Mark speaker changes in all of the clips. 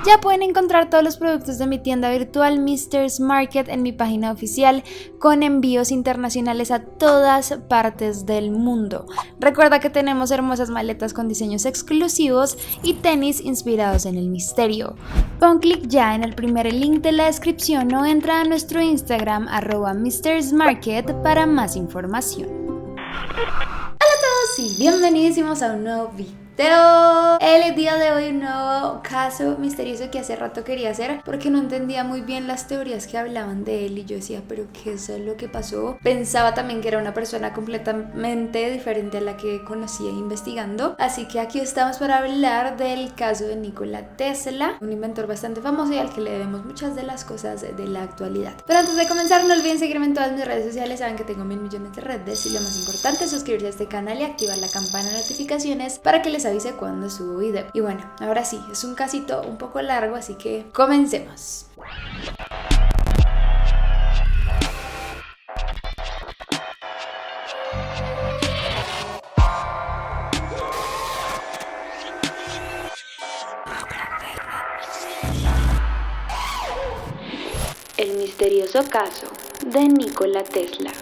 Speaker 1: Ya pueden encontrar todos los productos de mi tienda virtual Mr. Market en mi página oficial con envíos internacionales a todas partes del mundo. Recuerda que tenemos hermosas maletas con diseños exclusivos y tenis inspirados en el misterio. Pon clic ya en el primer link de la descripción o entra a nuestro Instagram @MrsMarket para más información. Hola a todos y bienvenidísimos a un nuevo video. El día de hoy un nuevo caso misterioso que hace rato quería hacer porque no entendía muy bien las teorías que hablaban de él y yo decía, pero ¿qué es lo que pasó? Pensaba también que era una persona completamente diferente a la que conocía investigando, así que aquí estamos para hablar del caso de Nikola Tesla, un inventor bastante famoso y al que le debemos muchas de las cosas de la actualidad. Pero antes de comenzar no olviden seguirme en todas mis redes sociales, saben que tengo 1000 millones de redes y lo más importante es suscribirse a este canal y activar la campana de notificaciones para que les avise cuando subo video. Y bueno, ahora sí, es un casito un poco largo, así que comencemos. El misterioso caso de Nikola Tesla.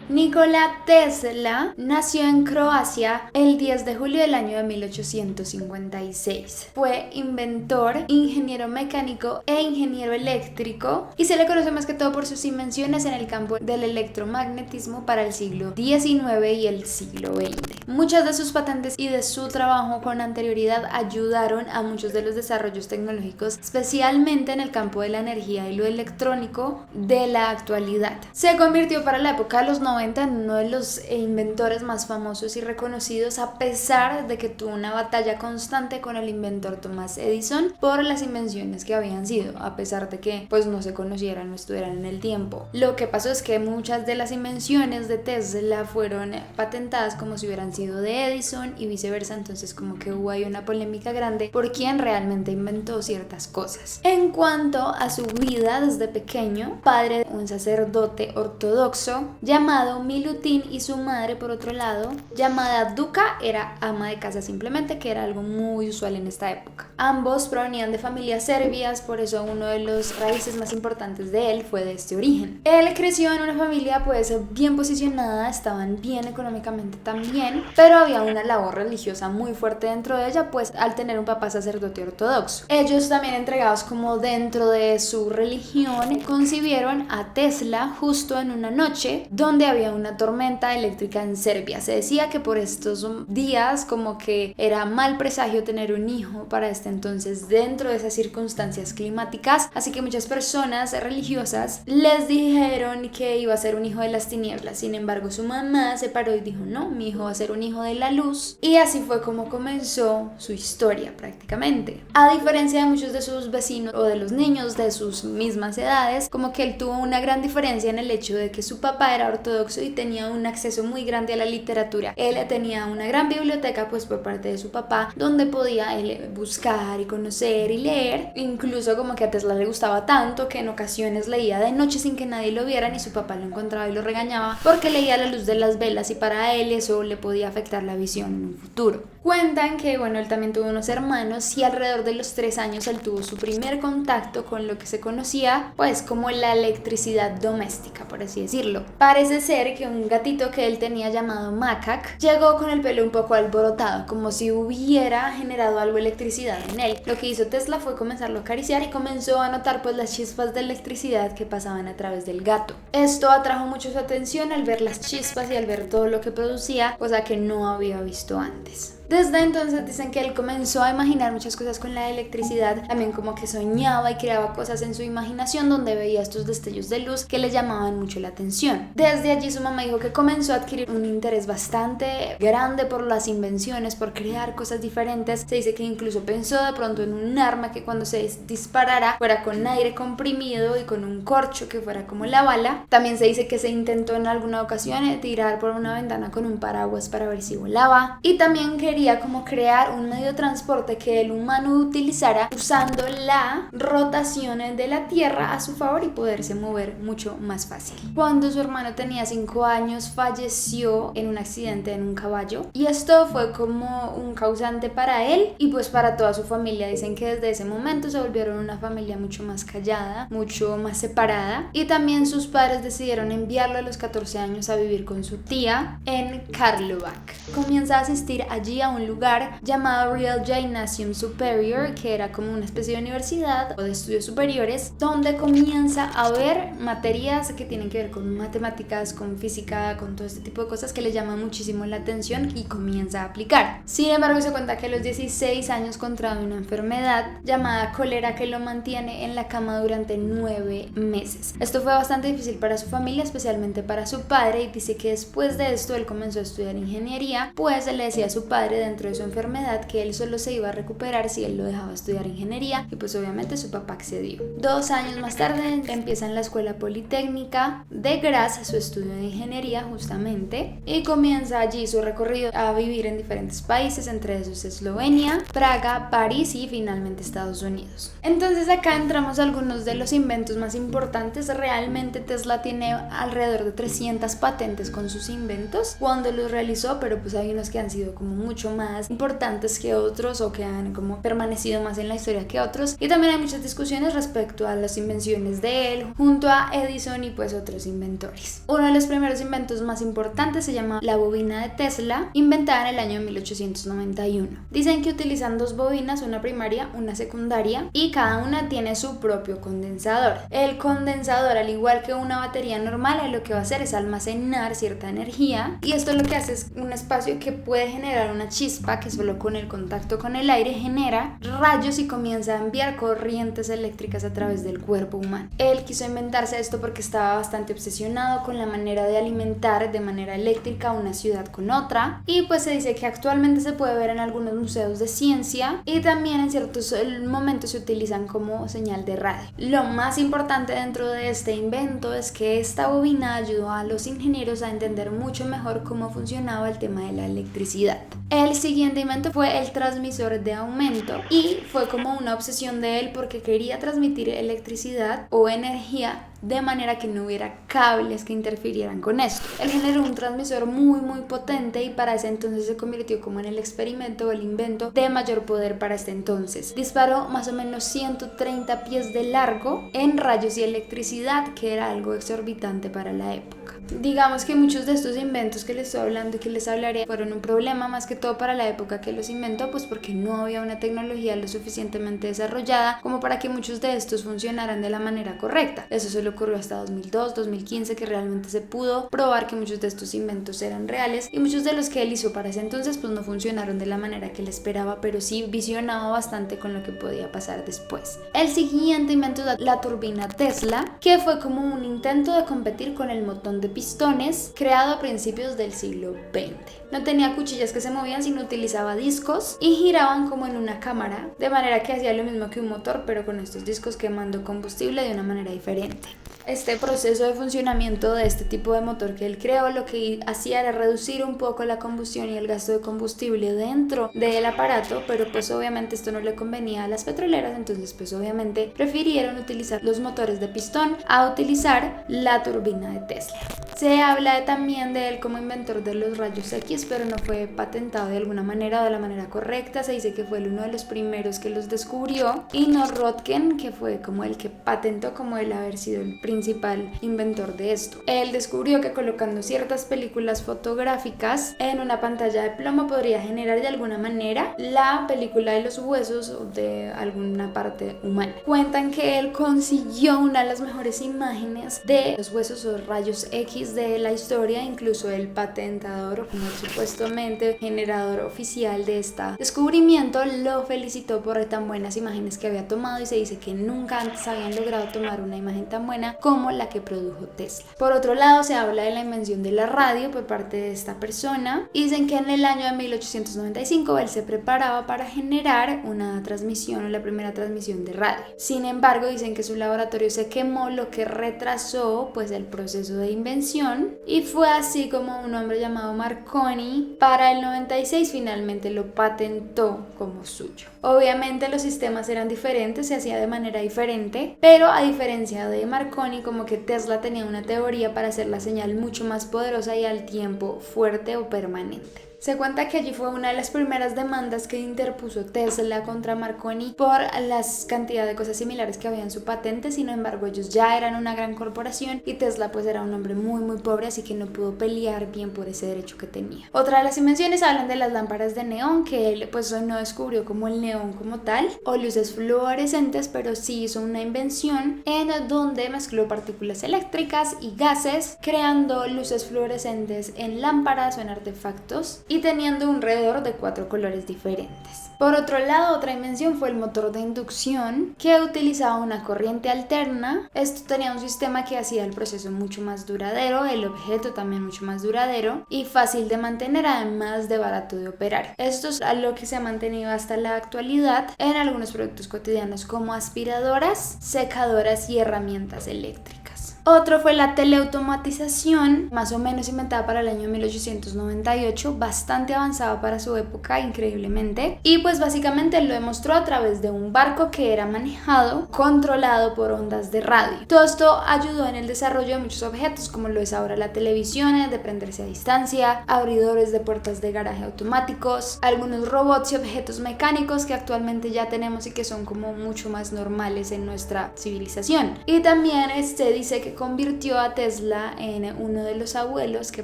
Speaker 1: Nikola Tesla nació en Croacia el 10 de julio del año de 1856. Fue inventor, ingeniero mecánico e ingeniero eléctrico y se le conoce más que todo por sus invenciones en el campo del electromagnetismo para el siglo XIX y el siglo XX. Muchas de sus patentes y de su trabajo con anterioridad ayudaron a muchos de los desarrollos tecnológicos, especialmente en el campo de la energía y lo electrónico de la actualidad. Se convirtió para la época de los 90 en uno de los inventores más famosos y reconocidos, a pesar de que tuvo una batalla constante con el inventor Thomas Edison por las invenciones que habían sido, a pesar de que pues no se conocieran o estuvieran en el tiempo. Lo que pasó es que muchas de las invenciones de Tesla fueron patentadas como si hubieran sido de Edison y viceversa, entonces como que hubo ahí una polémica grande por quién realmente inventó ciertas cosas. En cuanto a su vida desde pequeño, padre de un sacerdote ortodoxo llamado Milutin y su madre, por otro lado, llamada Duka, era ama de casa simplemente, que era algo muy usual en esta época. Ambos provenían de familias serbias, por eso uno de los raíces más importantes de él fue de este origen. Él creció en una familia pues bien posicionada, estaban bien económicamente también, pero había una labor religiosa muy fuerte dentro de ella, pues al tener un papá sacerdote ortodoxo. Ellos también entregados como dentro de su religión, concibieron a Tesla justo en una noche donde había una tormenta eléctrica en Serbia. Se decía que por estos días como que era mal presagio tener un hijo para este entonces dentro de esas circunstancias climáticas, así que muchas personas religiosas les dijeron que iba a ser un hijo de las tinieblas. Sin embargo, su mamá se paró y dijo, no, mi hijo va a ser un hijo de la luz, y así fue como comenzó su historia prácticamente. A diferencia de muchos de sus vecinos o de los niños de sus mismas edades, como que él tuvo una gran diferencia en el hecho de que su papá era ortodoxo y tenía un acceso muy grande a la literatura. Él tenía una gran biblioteca pues por parte de su papá, donde podía él buscar y conocer y leer. Incluso como que a Tesla le gustaba tanto que en ocasiones leía de noche sin que nadie lo viera y su papá lo encontraba y lo regañaba porque leía a la luz de las velas y para él eso le podía afectar la visión en un futuro. Cuentan que bueno, él también tuvo unos hermanos y alrededor de los 3 años él tuvo su primer contacto con lo que se conocía pues como la electricidad doméstica, por así decirlo. Parece ser que un gatito que él tenía llamado Macac llegó con el pelo un poco alborotado, como si hubiera generado algo de electricidad en él. Lo que hizo Tesla fue comenzarlo a acariciar y comenzó a notar pues las chispas de electricidad que pasaban a través del gato. Esto atrajo mucho su atención al ver las chispas y al ver todo lo que producía, cosa que no había visto antes. Desde entonces dicen que él comenzó a imaginar muchas cosas con la electricidad, también como que soñaba y creaba cosas en su imaginación donde veía estos destellos de luz que le llamaban mucho la atención. Desde allí su mamá dijo que comenzó a adquirir un interés bastante grande por las invenciones, por crear cosas diferentes. Se dice que incluso pensó de pronto en un arma que cuando se disparara fuera con aire comprimido y con un corcho que fuera como la bala. También se dice que se intentó en alguna ocasión tirar por una ventana con un paraguas para ver si volaba, y también quería quería como crear un medio de transporte que el humano utilizara usando la rotación de la Tierra a su favor y poderse mover mucho más fácil. Cuando su hermano tenía 5 años falleció en un accidente en un caballo y esto fue como un causante para él y pues para toda su familia. Dicen que desde ese momento se volvieron una familia mucho más callada, mucho más separada, y también sus padres decidieron enviarlo a los 14 años a vivir con su tía en Karlovac. Comienza a asistir allí a un lugar llamado Real Gymnasium Superior, que era como una especie de universidad o de estudios superiores, donde comienza a ver materias que tienen que ver con matemáticas, con física, con todo este tipo de cosas que le llaman muchísimo la atención y comienza a aplicar. Sin embargo, se cuenta que a los 16 años contrae una enfermedad llamada cólera que lo mantiene en la cama durante 9 meses. Esto fue bastante difícil para su familia, especialmente para su padre, y dice que después de esto él comenzó a estudiar ingeniería, pues le decía a su padre dentro de su enfermedad que él solo se iba a recuperar si él lo dejaba estudiar ingeniería, y pues obviamente su papá accedió. 2 años más tarde empieza en la Escuela Politécnica de Graz su estudio de ingeniería justamente, y comienza allí su recorrido a vivir en diferentes países, entre esos Eslovenia, Praga, París y finalmente Estados Unidos. Entonces acá entramos a algunos de los inventos más importantes. Realmente Tesla tiene alrededor de 300 patentes con sus inventos cuando los realizó, pero pues hay unos que han sido como mucho más importantes que otros o que han como permanecido más en la historia que otros, y también hay muchas discusiones respecto a las invenciones de él junto a Edison y pues otros inventores. Uno de los primeros inventos más importantes se llama la bobina de Tesla, inventada en el año 1891. Dicen que utilizan 2 bobinas, una primaria, una secundaria, y cada una tiene su propio condensador. El condensador, al igual que una batería normal, lo que va a hacer es almacenar cierta energía, y esto lo que hace es un espacio que puede generar una chispa que solo con el contacto con el aire genera rayos y comienza a enviar corrientes eléctricas a través del cuerpo humano. Él quiso inventarse esto porque estaba bastante obsesionado con la manera de alimentar de manera eléctrica una ciudad con otra, y pues se dice que actualmente se puede ver en algunos museos de ciencia y también en ciertos momentos se utilizan como señal de radio. Lo más importante dentro de este invento es que esta bobina ayudó a los ingenieros a entender mucho mejor cómo funcionaba el tema de la electricidad. El siguiente invento fue el transmisor de aumento, y fue como una obsesión de él porque quería transmitir electricidad o energía de manera que no hubiera cables que interfirieran con esto. Él generó un transmisor muy potente y para ese entonces se convirtió como en el experimento o el invento de mayor poder para este entonces. Disparó más o menos 130 pies de largo en rayos y electricidad, que era algo exorbitante para la época. Digamos que muchos de estos inventos que les estoy hablando y que les hablaré fueron un problema más que todo para la época que los inventó, pues porque no había una tecnología lo suficientemente desarrollada como para que muchos de estos funcionaran de la manera correcta. Eso solo ocurrió hasta 2002, 2015, que realmente se pudo probar que muchos de estos inventos eran reales, y muchos de los que él hizo para ese entonces pues no funcionaron de la manera que él esperaba, pero sí visionaba bastante con lo que podía pasar después. El siguiente invento es la turbina Tesla, que fue como un intento de competir con el motor de pistones creado a principios del siglo XX. No tenía cuchillas que se movían, sino utilizaba discos y giraban como en una cámara, de manera que hacía lo mismo que un motor, pero con estos discos quemando combustible de una manera diferente. Este proceso de funcionamiento de este tipo de motor que él creó lo que hacía era reducir un poco la combustión y el gasto de combustible dentro del aparato, pero pues obviamente esto no le convenía a las petroleras, entonces pues obviamente prefirieron utilizar los motores de pistón a utilizar la turbina de Tesla. Se habla también de él como inventor de los rayos X, pero no fue patentado de alguna manera o de la manera correcta. Se dice que fue uno de los primeros que los descubrió, y no Röntgen, que fue como el que patentó como él haber sido el principal inventor de esto. Él descubrió que colocando ciertas películas fotográficas en una pantalla de plomo podría generar de alguna manera la película de los huesos o de alguna parte humana. Cuentan que él consiguió una de las mejores imágenes de los huesos o rayos X de la historia, incluso el patentador o como supuestamente generador oficial de este descubrimiento lo felicitó por tan buenas imágenes que había tomado, y se dice que nunca antes habían logrado tomar una imagen tan buena como la que produjo Tesla. Por otro lado, se habla de la invención de la radio por parte de esta persona, y dicen que en el año de 1895 él se preparaba para generar una transmisión o la primera transmisión de radio. Sin embargo, dicen que su laboratorio se quemó, lo que retrasó pues el proceso de invención, inducción, y fue así como un hombre llamado Marconi para el 96 finalmente lo patentó como suyo. Obviamente los sistemas eran diferentes, se hacía de manera diferente, pero a diferencia de Marconi, como que Tesla tenía una teoría para hacer la señal mucho más poderosa y al tiempo fuerte o permanente. Se cuenta que allí fue una de las primeras demandas que interpuso Tesla contra Marconi por las cantidades de cosas similares que había en su patente. Sin embargo, ellos ya eran una gran corporación y Tesla pues era un hombre muy pobre, así que no pudo pelear bien por ese derecho que tenía. Otra de las invenciones hablan de las lámparas de neón, que él pues no descubrió como el neón como tal o luces fluorescentes, pero sí hizo una invención en donde mezcló partículas eléctricas y gases, creando luces fluorescentes en lámparas o en artefactos y teniendo un alrededor de 4 colores diferentes. Por otro lado, otra invención fue el motor de inducción, que utilizaba una corriente alterna. Esto tenía un sistema que hacía el proceso mucho más duradero, el objeto también mucho más duradero y fácil de mantener, además de barato de operar. Esto es lo que se ha mantenido hasta la actualidad en algunos productos cotidianos como aspiradoras, secadoras y herramientas eléctricas. Otro fue la teleautomatización, más o menos inventada para el año 1898, bastante avanzada para su época, increíblemente, y pues básicamente lo demostró a través de un barco que era manejado, controlado por ondas de radio. Todo esto ayudó en el desarrollo de muchos objetos, como lo es ahora la televisión, de prenderse a distancia, abridores de puertas de garaje automáticos, algunos robots y objetos mecánicos que actualmente ya tenemos y que son como mucho más normales en nuestra civilización. Y también dice que convirtió a Tesla en uno de los abuelos que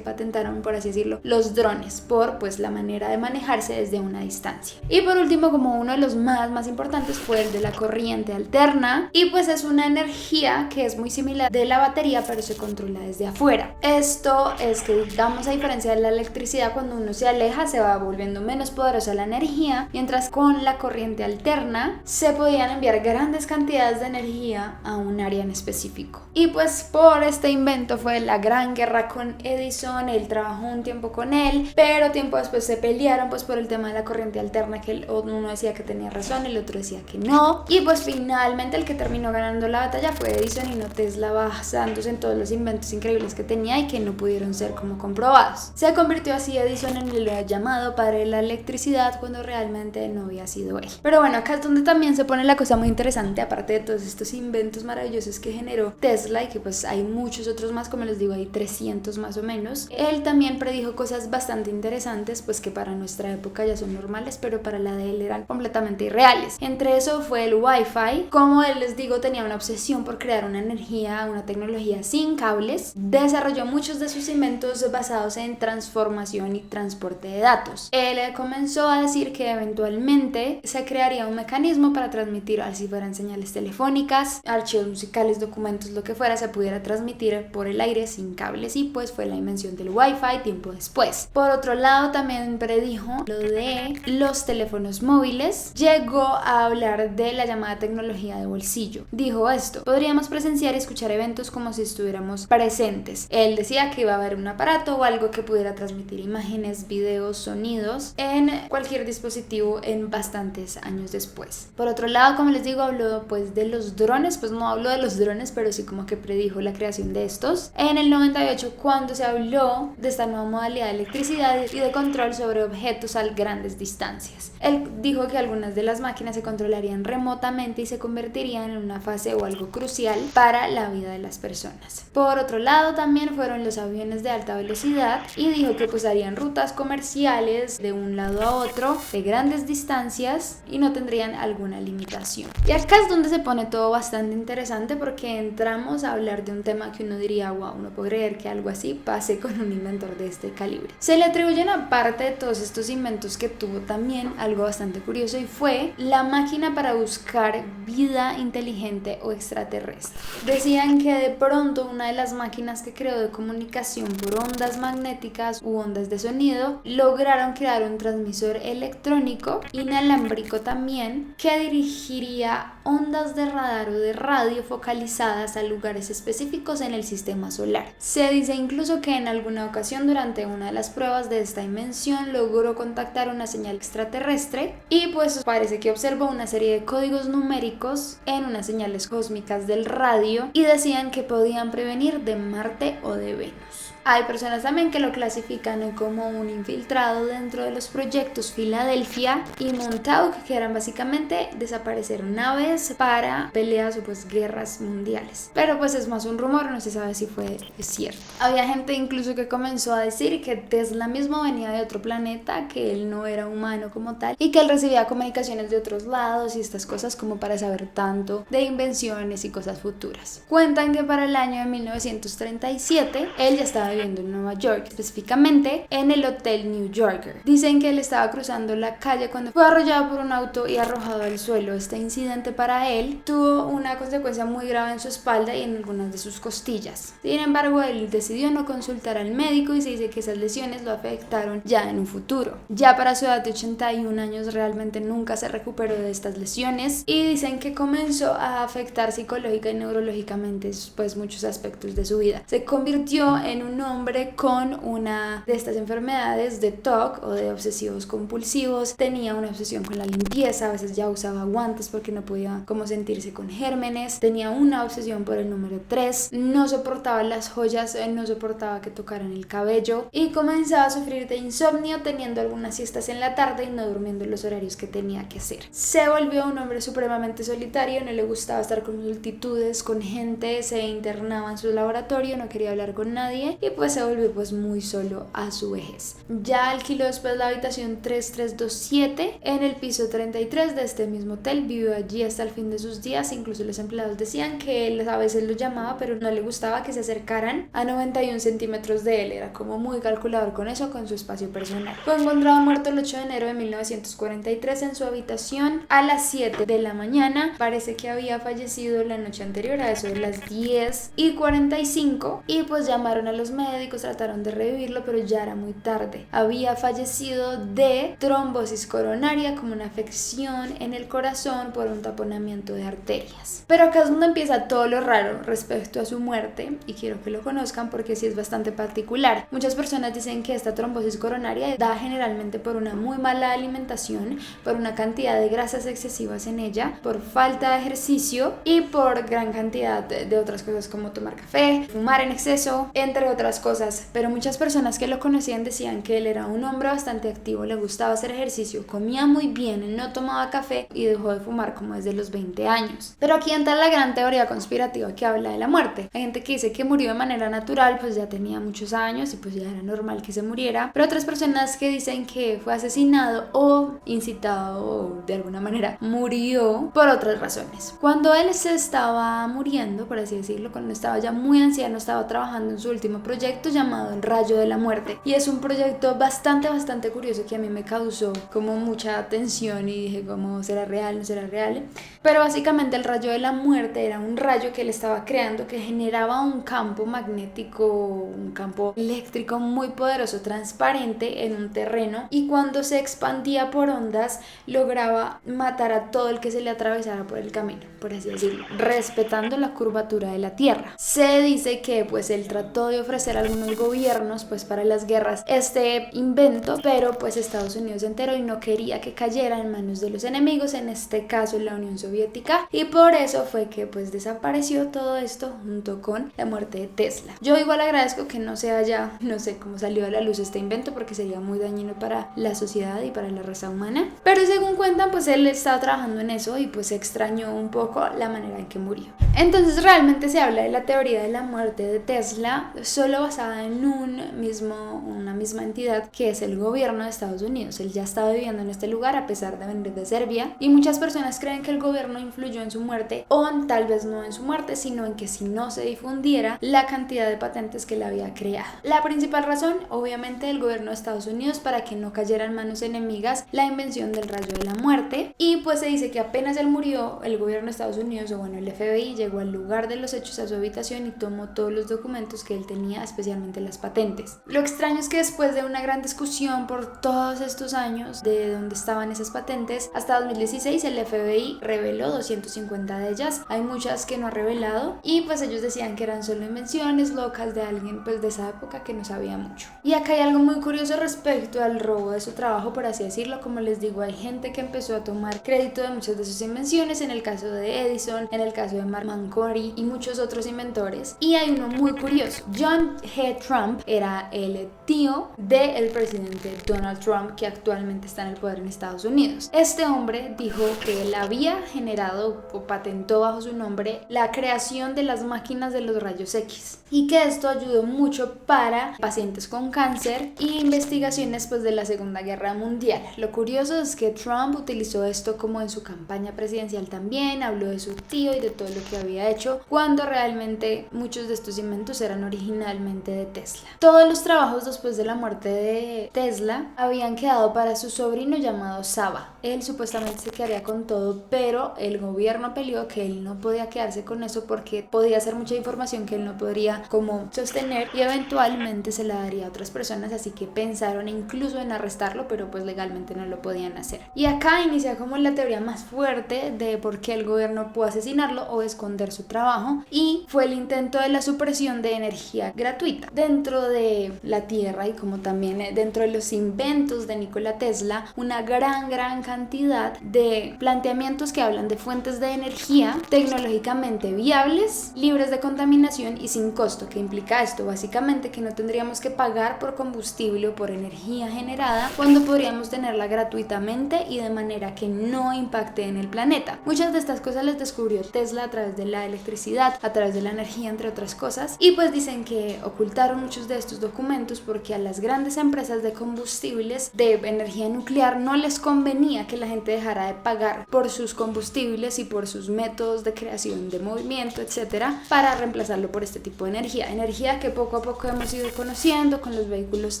Speaker 1: patentaron, por así decirlo, los drones, por pues la manera de manejarse desde una distancia. Y por último, como uno de los más importantes, fue el de la corriente alterna, y pues es una energía que es muy similar de la batería, pero se controla desde afuera. Esto es que, digamos, a diferencia de la electricidad, cuando uno se aleja se va volviendo menos poderosa la energía, mientras con la corriente alterna se podían enviar grandes cantidades de energía a un área en específico. Y pues por este invento fue la gran guerra con Edison. Él trabajó un tiempo con él, pero tiempo después se pelearon pues por el tema de la corriente alterna, que uno decía que tenía razón, el otro decía que no, y pues finalmente el que terminó ganando la batalla fue Edison y no Tesla, basándose en todos los inventos increíbles que tenía y que no pudieron ser como comprobados. Se convirtió así Edison en el llamado padre de la electricidad, cuando realmente no había sido él. Pero bueno, acá es donde también se pone la cosa muy interesante, aparte de todos estos inventos maravillosos que generó Tesla, y que pues hay muchos otros más, como les digo, hay 300 más o menos. Él también predijo cosas bastante interesantes, pues que para nuestra época ya son normales, pero para la de él eran completamente irreales. Entre eso fue el Wi-Fi. Como él, les digo, tenía una obsesión por crear una energía, una tecnología sin cables. Desarrolló muchos de sus inventos basados en transformación y transporte de datos. Él comenzó a decir que eventualmente se crearía un mecanismo para transmitir, así fueran señales telefónicas, archivos musicales, documentos, lo que fuera, se pudiera transmitir por el aire sin cables, y pues fue la invención del Wi-Fi tiempo después. Por otro lado, también predijo lo de los teléfonos móviles. Llegó a hablar de la llamada tecnología de bolsillo. Dijo esto: podríamos presenciar y escuchar eventos como si estuviéramos presentes. Él decía que iba a haber un aparato o algo que pudiera transmitir imágenes, videos, sonidos en cualquier dispositivo en bastantes años después. Por otro lado, como les digo, habló pues de los drones, pues no habló de los drones, pero sí como que predijo la creación de estos. En el 98, cuando se habló de esta nueva modalidad de electricidad y de control sobre objetos a grandes distancias. Él dijo que algunas de las máquinas se controlarían remotamente y se convertirían en una fase o algo crucial para la vida de las personas. Por otro lado, también fueron los aviones de alta velocidad, y dijo que pues harían rutas comerciales de un lado a otro de grandes distancias y no tendrían alguna limitación. Y acá es donde se pone todo bastante interesante, porque entramos a hablar de un tema que uno diría, wow, no puedo creer que algo así pase con un inventor de este calibre. Se le atribuyen, aparte de todos estos inventos, que tuvo también algo bastante curioso, y fue la máquina para buscar vida inteligente o extraterrestre. Decían que de pronto una de las máquinas que creó de comunicación por ondas magnéticas u ondas de sonido lograron crear un transmisor electrónico inalámbrico también, que dirigiría ondas de radar o de radio focalizadas a lugares específicos específicos en el sistema solar. Se dice incluso que en alguna ocasión durante una de las pruebas de esta invención logró contactar una señal extraterrestre y pues parece que observó una serie de códigos numéricos en unas señales cósmicas del radio y decían que podían prevenir de Marte o de Venus. Hay personas también que lo clasifican como un infiltrado dentro de los proyectos Filadelfia y Montauk, que eran básicamente desaparecer naves para peleas o pues guerras mundiales. Pero pues es más un rumor, no se sabe si fue cierto. Había gente incluso que comenzó a decir que Tesla mismo venía de otro planeta, que él no era humano como tal y que él recibía comunicaciones de otros lados y estas cosas como para saber tanto de invenciones y cosas futuras. Cuentan que para el año de 1937 él ya estaba viviendo en Nueva York, específicamente en el Hotel New Yorker. Dicen que él estaba cruzando la calle cuando fue arrollado por un auto y arrojado al suelo. Este incidente para él tuvo una consecuencia muy grave en su espalda y en algunas de sus costillas. Sin embargo, él decidió no consultar al médico y se dice que esas lesiones lo afectaron ya en un futuro. Ya para su edad de 81 años realmente nunca se recuperó de estas lesiones y dicen que comenzó a afectar psicológica y neurológicamente pues muchos aspectos de su vida. Se convirtió en un hombre con una de estas enfermedades de TOC o de obsesivos compulsivos. Tenía una obsesión con la limpieza, a veces ya usaba guantes porque no podía como sentirse con gérmenes. Tenía una obsesión por el número 3, no soportaba las joyas, no soportaba que tocaran el cabello y comenzaba a sufrir de insomnio, teniendo algunas siestas en la tarde y no durmiendo en los horarios que tenía que hacer. Se volvió un hombre supremamente solitario, no le gustaba estar con multitudes, con gente, se internaba en su laboratorio, no quería hablar con nadie y pues se volvió pues muy solo a su vejez. Ya alquiló después la habitación 3327 en el piso 33 de este mismo hotel, vivió allí hasta el fin de sus días. Incluso los empleados decían que él a veces lo llamaba pero no le gustaba que se acercaran a 91 centímetros de él, era como muy calculador con eso, con su espacio personal. Fue encontrado muerto el 8 de enero de 1943 en su habitación a las 7 de la mañana. Parece que había fallecido la noche anterior a eso de las 10:45 y pues llamaron a los médicos, trataron de revivirlo pero ya era muy tarde. Había fallecido de trombosis coronaria, como una afección en el corazón por un taponamiento de arterias. Pero acá es donde empieza todo lo raro respecto a su muerte y quiero que lo conozcan porque sí es bastante particular. Muchas personas dicen que esta trombosis coronaria da generalmente por una muy mala alimentación, por una cantidad de grasas excesivas en ella, por falta de ejercicio y por gran cantidad de otras cosas como tomar café, fumar en exceso, entre otras cosas. Pero muchas personas que lo conocían decían que él era un hombre bastante activo, le gustaba hacer ejercicio, comía muy bien, no tomaba café y dejó de fumar como desde los 20 años. Pero aquí entra la gran teoría conspirativa que habla de la muerte. Hay gente que dice que murió de manera natural, pues ya tenía muchos años y pues ya era normal que se muriera. Pero otras personas que dicen que fue asesinado o incitado o de alguna manera murió por otras razones. Cuando él se estaba muriendo, por así decirlo, cuando estaba ya muy anciano, estaba trabajando en su último proyecto llamado El Rayo de la Muerte y es un proyecto bastante curioso que a mí me causó como mucha atención y dije ¿cómo será real? ¿No será real? Pero básicamente el rayo de la muerte era un rayo que él estaba creando que generaba un campo magnético, un campo eléctrico muy poderoso, transparente en un terreno y cuando se expandía por ondas lograba matar a todo el que se le atravesara por el camino, por así decirlo, respetando la curvatura de la Tierra. Se dice que pues él trató de ofrecer a algunos gobiernos pues para las guerras este invento, pero pues Estados Unidos se enteró y no quería que cayera en manos de los enemigos, en este caso la Unión Soviética, y por eso fue que pues desapareció todo esto junto con la muerte de Tesla. Yo igual agradezco que no se haya, no sé cómo salió a la luz este invento porque sería muy dañino para la sociedad y para la raza humana, pero según cuentan pues él estaba trabajando en eso y pues extrañó un poco la manera en que murió. Entonces realmente se habla de la teoría de la muerte de Tesla solo basada en una misma entidad que es el gobierno de Estados Unidos. Él ya estaba viviendo en este lugar a pesar de venir de Serbia y muchas personas creen que el gobierno influyó en su muerte o tal vez no en su muerte, sino en que si no se difundiera la cantidad de patentes que él había creado. La principal razón, obviamente, del gobierno de Estados Unidos para que no cayera en manos enemigas la invención del rayo de la muerte y pues se dice que apenas él murió, el gobierno de Estados Unidos o bueno el FBI llegó al lugar de los hechos a su habitación y tomó todos los documentos que él tenía especialmente las patentes. Lo extraño es que después de una gran discusión por todos estos años de dónde estaban esas patentes, hasta 2016 el FBI reveló 250 de ellas. Hay muchas que no ha revelado y pues ellos decían que eran solo invenciones locas de alguien pues de esa época que no sabía mucho. Y acá hay algo muy curioso respecto al robo de su trabajo, por así decirlo. Como les digo, hay gente que empezó a tomar crédito de muchas de sus invenciones, en el caso de Edison, en el caso de Marconi y muchos otros inventores. Y hay uno muy curioso. John G. Trump era el tío del presidente Donald Trump, que actualmente está en el poder en Estados Unidos. Este hombre dijo que él había generado o patentó bajo su nombre la creación de las máquinas de los rayos X y que esto ayudó mucho para pacientes con cáncer y investigaciones pues de la Segunda Guerra Mundial. Lo curioso es que Trump utilizó esto como en su campaña presidencial también, habló de su tío y de todo lo que había hecho, cuando realmente muchos de estos inventos eran originalmente de Tesla. Todos los trabajos después de la muerte de Tesla habían quedado para su sobrino llamado Saba. Él supuestamente se quedaría con todo, pero el gobierno peleó que él no podía quedarse con eso porque podía ser mucha información que él no podría como sostener y eventualmente se la daría a otras personas, así que pensaron incluso en arrestarlo, pero pues legalmente no lo podían hacer. Y acá inicia como la teoría más fuerte de por qué el gobierno pudo asesinarlo o esconder su trabajo, y fue el intento de la supresión de energía gratuita dentro de la Tierra y como también dentro de los inventos de Nikola Tesla, una gran cantidad de planteamientos que hablan de fuentes de energía tecnológicamente viables, libres de contaminación y sin costo. ¿Qué implica esto? Básicamente que no tendríamos que pagar por combustible o por energía generada cuando podríamos tenerla gratuitamente y de manera que no impacte en el planeta. Muchas de estas cosas las descubrió Tesla a través de la electricidad, a través de la energía, entre otras cosas, y pues dicen que ocultaron muchos de estos documentos porque a las grandes empresas de combustibles de energía nuclear no les convenía que la gente dejara de pagar por sus combustibles y por sus métodos de creación de movimiento, etcétera, para reemplazarlo por este tipo de energía que poco a poco hemos ido conociendo con los vehículos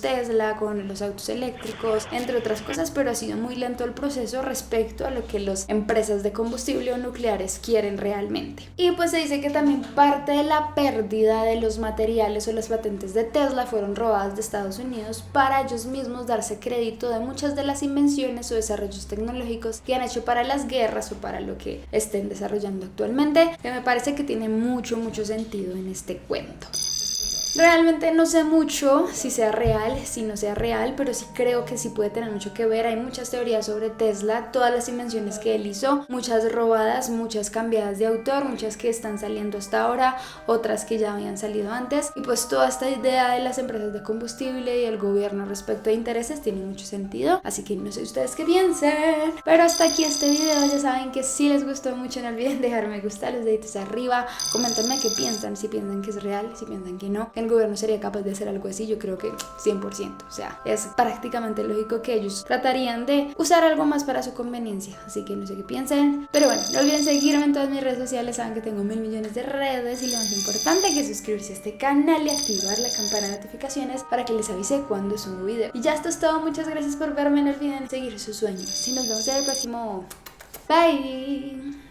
Speaker 1: Tesla, con los autos eléctricos, entre otras cosas, pero ha sido muy lento el proceso respecto a lo que las empresas de combustible o nucleares quieren realmente. Y pues se dice que también parte de la pérdida de los materiales o las patentes de Tesla fueron robadas de Estados Unidos para ellos mismos darse crédito de muchas de las invenciones o desarrollos tecnológicos que han hecho para las guerras o para lo que estén desarrollando actualmente, que me parece que tiene mucho sentido en este cuento. Realmente no sé mucho si sea real, si no sea real, pero sí creo que sí puede tener mucho que ver. Hay muchas teorías sobre Tesla, todas las invenciones que él hizo, muchas robadas, muchas cambiadas de autor, muchas que están saliendo hasta ahora, otras que ya habían salido antes. Y pues toda esta idea de las empresas de combustible y el gobierno respecto a intereses tiene mucho sentido, así que no sé ustedes qué piensen. Pero hasta aquí este video, ya saben que si les gustó mucho no olviden dejar me gusta, los deditos arriba, comentarme qué piensan, si piensan que es real, si piensan que no, el gobierno sería capaz de hacer algo así. Yo creo que 100%, o sea, es prácticamente lógico que ellos tratarían de usar algo más para su conveniencia, así que no sé qué piensen, pero bueno, no olviden seguirme en todas mis redes sociales, saben que tengo 1000 millones de redes y lo más importante que es suscribirse a este canal y activar la campana de notificaciones para que les avise cuando subo un video. Y ya esto es todo, muchas gracias por verme, no olviden seguir sus sueños y nos vemos en el próximo. Bye.